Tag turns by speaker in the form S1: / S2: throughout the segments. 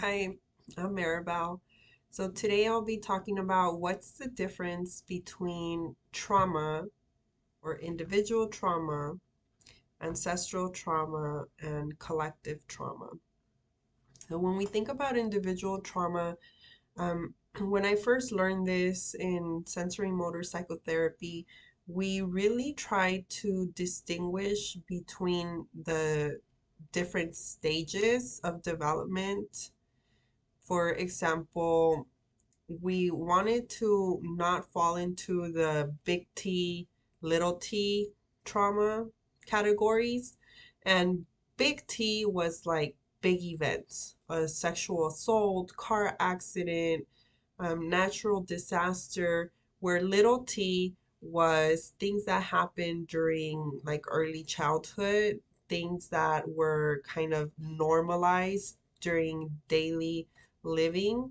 S1: Hi, I'm Maribel. So today I'll be talking about what's the difference between trauma or individual trauma, ancestral trauma, and collective trauma. So when we think about individual trauma, when I first learned this in sensory motor psychotherapy, we really tried to distinguish between the different stages of development. For example, we wanted to not fall into the big T, little t trauma categories. And big T was like big events, a sexual assault, car accident, natural disaster, where little t was things that happened during like early childhood, things that were kind of normalized during daily living.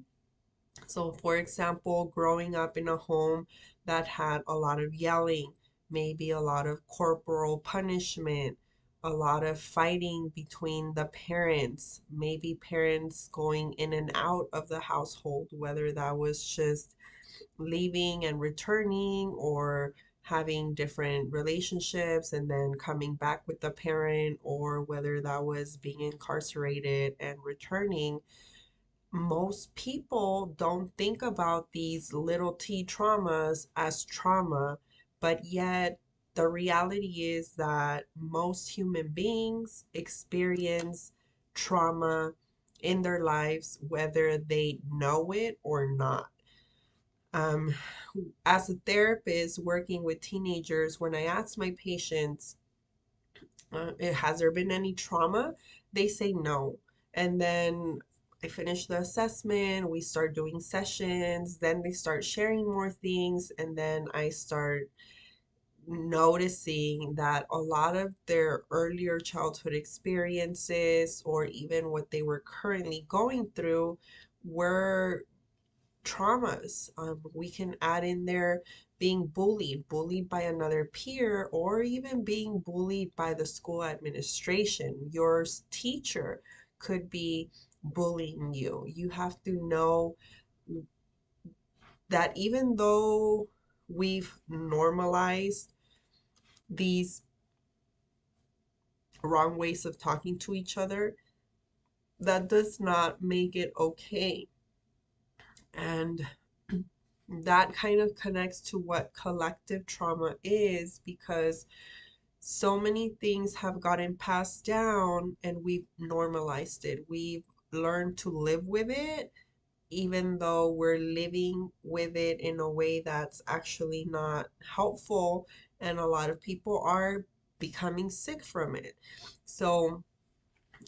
S1: So, for example, growing up in a home that had a lot of yelling, maybe a lot of corporal punishment, a lot of fighting between the parents, maybe parents going in and out of the household, whether that was just leaving and returning or having different relationships and then coming back with the parent, or whether that was being incarcerated and returning. Most people don't think about these little t traumas as trauma, but yet the reality is that most human beings experience trauma in their lives, whether they know it or not. Um, as a therapist working with teenagers, when I ask my patients, has there been any trauma? They say no. And then I finish the assessment, we start doing sessions, then they start sharing more things, and then I start noticing that a lot of their earlier childhood experiences, or even what they were currently going through, were traumas. We can add in there being bullied by another peer, or even being bullied by the school administration. Your teacher could be bullying you. You have to know that even though we've normalized these wrong ways of talking to each other, that does not make it okay. And that kind of connects to what collective trauma is, because so many things have gotten passed down and we've normalized it. We've learned to live with it, even though we're living with it in a way that's actually not helpful. And a lot of people are becoming sick from it. So,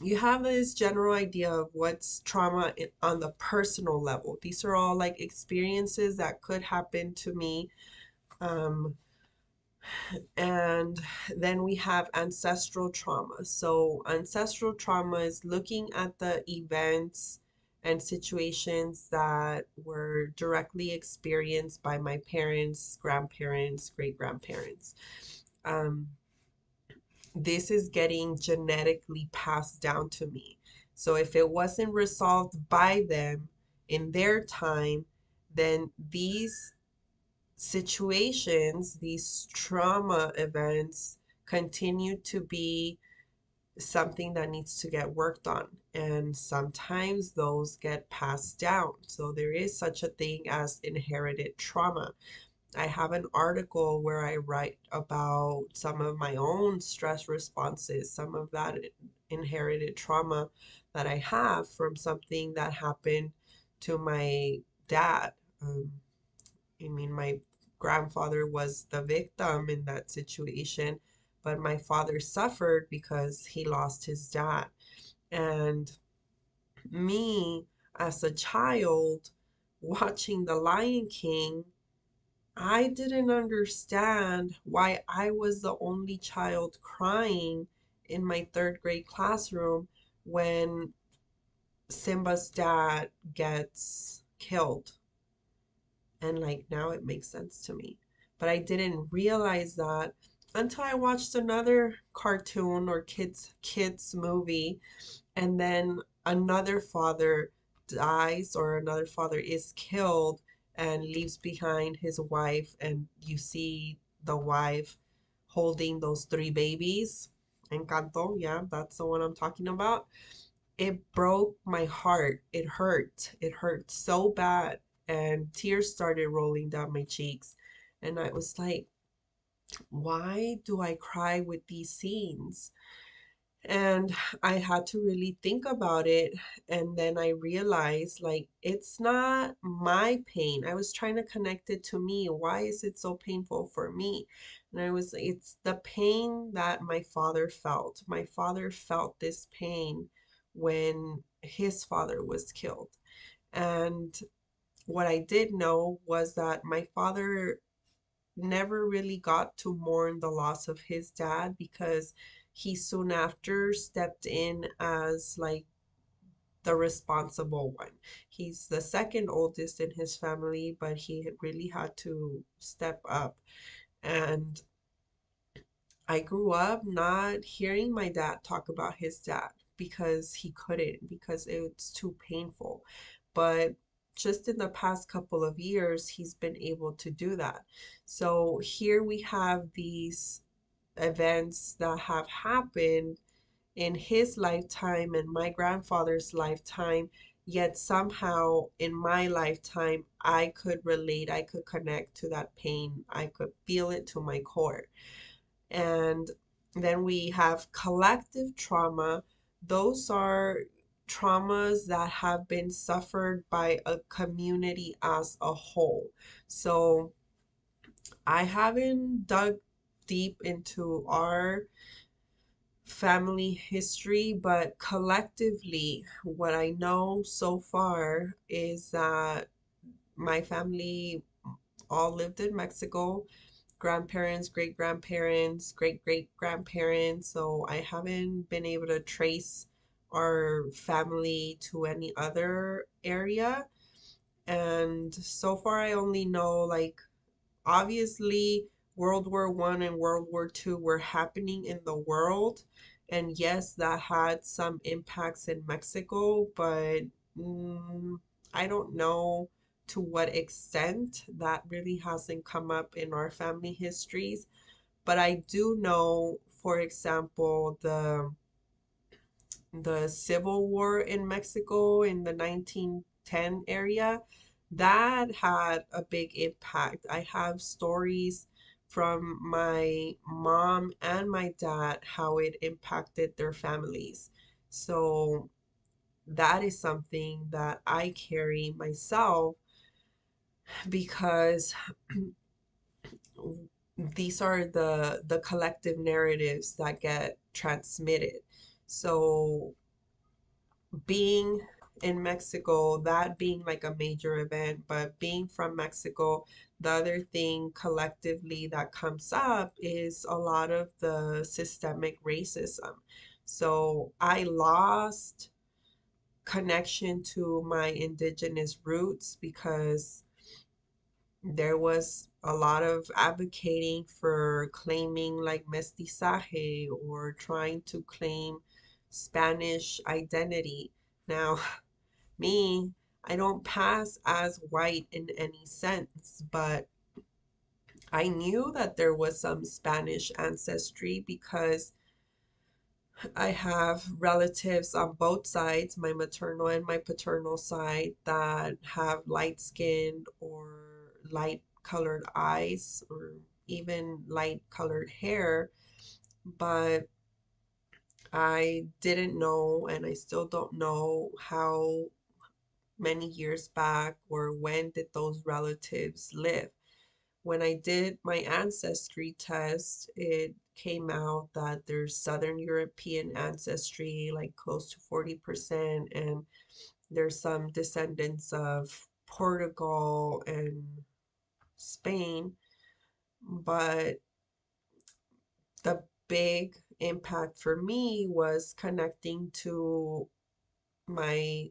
S1: you have this general idea of what's trauma on the personal level. These are all like experiences that could happen to me. Um, and then we have ancestral trauma. So, ancestral trauma is looking at the events and situations that were directly experienced by my parents, grandparents, great grandparents. Um, this is getting genetically passed down to me. So if it wasn't resolved by them in their time, then these situations, these trauma events, continue to be something that needs to get worked on. And sometimes those get passed down. So there is such a thing as inherited trauma. I have an article where I write about some of my own stress responses, some of that inherited trauma that I have from something that happened to my dad. Um, I mean, my grandfather was the victim in that situation, but my father suffered because he lost his dad. And me, as a child, watching The Lion King, I didn't understand why I was the only child crying in my third grade classroom when Simba's dad gets killed. And like now it makes sense to me. But I didn't realize that until I watched another cartoon or kids movie, and then another father dies or another father is killed and leaves behind his wife, and you see the wife holding those three babies. Encanto, yeah, that's the one I'm talking about. It broke my heart. It hurt. It hurt so bad. And tears started rolling down my cheeks. And I was like, why do I cry with these scenes? And I had to really think about it. And then I realized, like, it's not my pain. I was trying to connect it to me. Why is it so painful for me? And it's the pain that my father felt. My father felt this pain when his father was killed. And what I did know was that my father never really got to mourn the loss of his dad because he soon after stepped in as like the responsible one. He's the second oldest in his family, but he really had to step up. And I grew up not hearing my dad talk about his dad because he couldn't, because it's too painful. But just in the past couple of years, he's been able to do that. So here we have these events that have happened in his lifetime and my grandfather's lifetime, yet somehow in my lifetime, I could relate, I could connect to that pain, I could feel it to my core. And then we have collective trauma. Those are traumas that have been suffered by a community as a whole. So I haven't dug deep into our family history, but collectively, what I know so far is that my family all lived in Mexico, grandparents, great grandparents, great great grandparents. So I haven't been able to trace our family to any other area. And so far, I only know like obviously World War I and World War II were happening in the world. And yes, that had some impacts in Mexico, but mm, I don't know to what extent. That really hasn't come up in our family histories. But I do know, for example, the Civil War in Mexico in the 1910 area, that had a big impact. I have stories from my mom and my dad how it impacted their families. So that is something that I carry myself because these are the collective narratives that get transmitted. So being in Mexico, that being like a major event, but being from Mexico, the other thing collectively that comes up is a lot of the systemic racism. So I lost connection to my indigenous roots because there was a lot of advocating for claiming like mestizaje or trying to claim Spanish identity. Now, me, I don't pass as white in any sense, but I knew that there was some Spanish ancestry because I have relatives on both sides, my maternal and my paternal side, that have light skinned or light colored eyes or even light colored hair. But I didn't know, and I still don't know how many years back or when did those relatives live. When I did my ancestry test, it came out that there's Southern European ancestry, like close to 40%, and there's some descendants of Portugal and Spain. But the big impact for me was connecting to my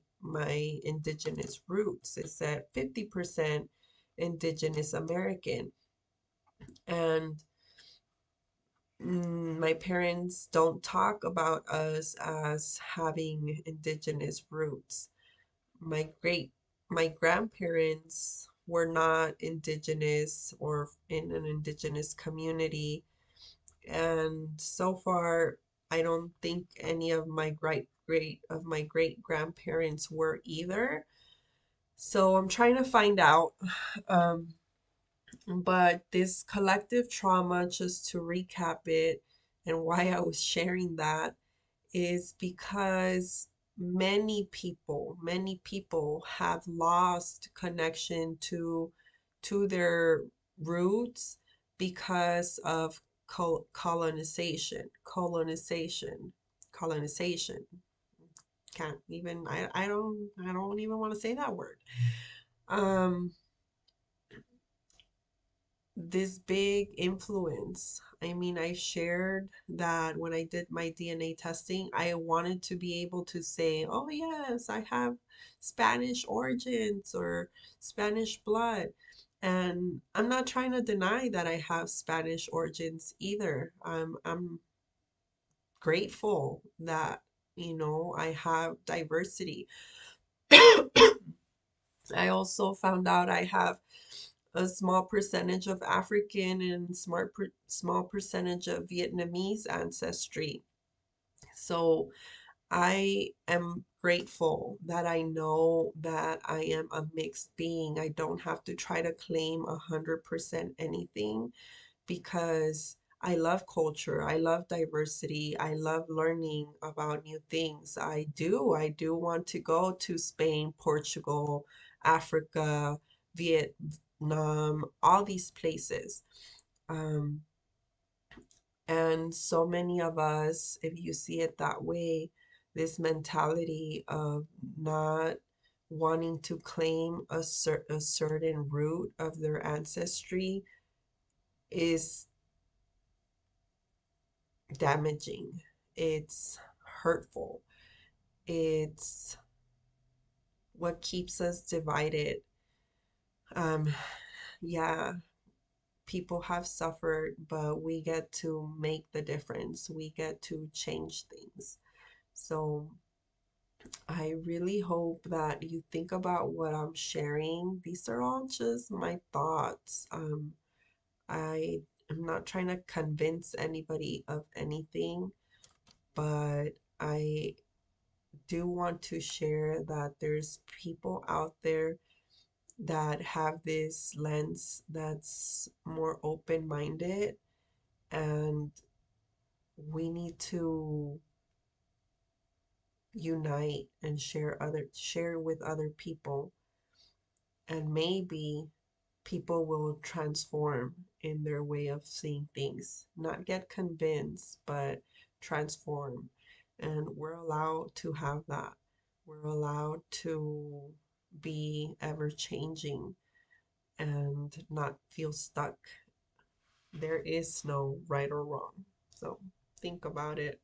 S1: indigenous roots. It's at 50% indigenous American. And my parents don't talk about us as having indigenous roots. my great my grandparents were not indigenous or in an indigenous community, and so far I don't think any of my great grandparents were either. So I'm trying to find out. Um, but this collective trauma, just to recap it, and why I was sharing that is because many people have lost connection to their roots because of colonization. Can't even I don't even want to say that word. Um, this big influence. I mean, I shared that when I did my DNA testing, I wanted to be able to say, oh, yes, I have Spanish origins or Spanish blood. And I'm not trying to deny that I have Spanish origins either. I'm grateful that, I have diversity. I also found out I have a small percentage of African and small percentage of Vietnamese ancestry. So I am grateful that I know that I am a mixed being. I don't have to try to claim 100% anything because I love culture. I love diversity. I love learning about new things. I do want to go to Spain, Portugal, Africa, Vietnam, all these places. Um, and so many of us, if you see it that way, this mentality of not wanting to claim a certain root of their ancestry is damaging. It's hurtful. It's what keeps us divided. Um, yeah, people have suffered, but we get to make the difference. We get to change things. So I really hope that you think about what I'm sharing. These are all just my thoughts. I am not trying to convince anybody of anything, but I do want to share that there's people out there that have this lens that's more open-minded, and we need to unite and share with other people, and maybe people will transform in their way of seeing things, not get convinced, but transform. And we're allowed to have that. We're allowed to be ever changing and not feel stuck. There is no right or wrong. So think about it.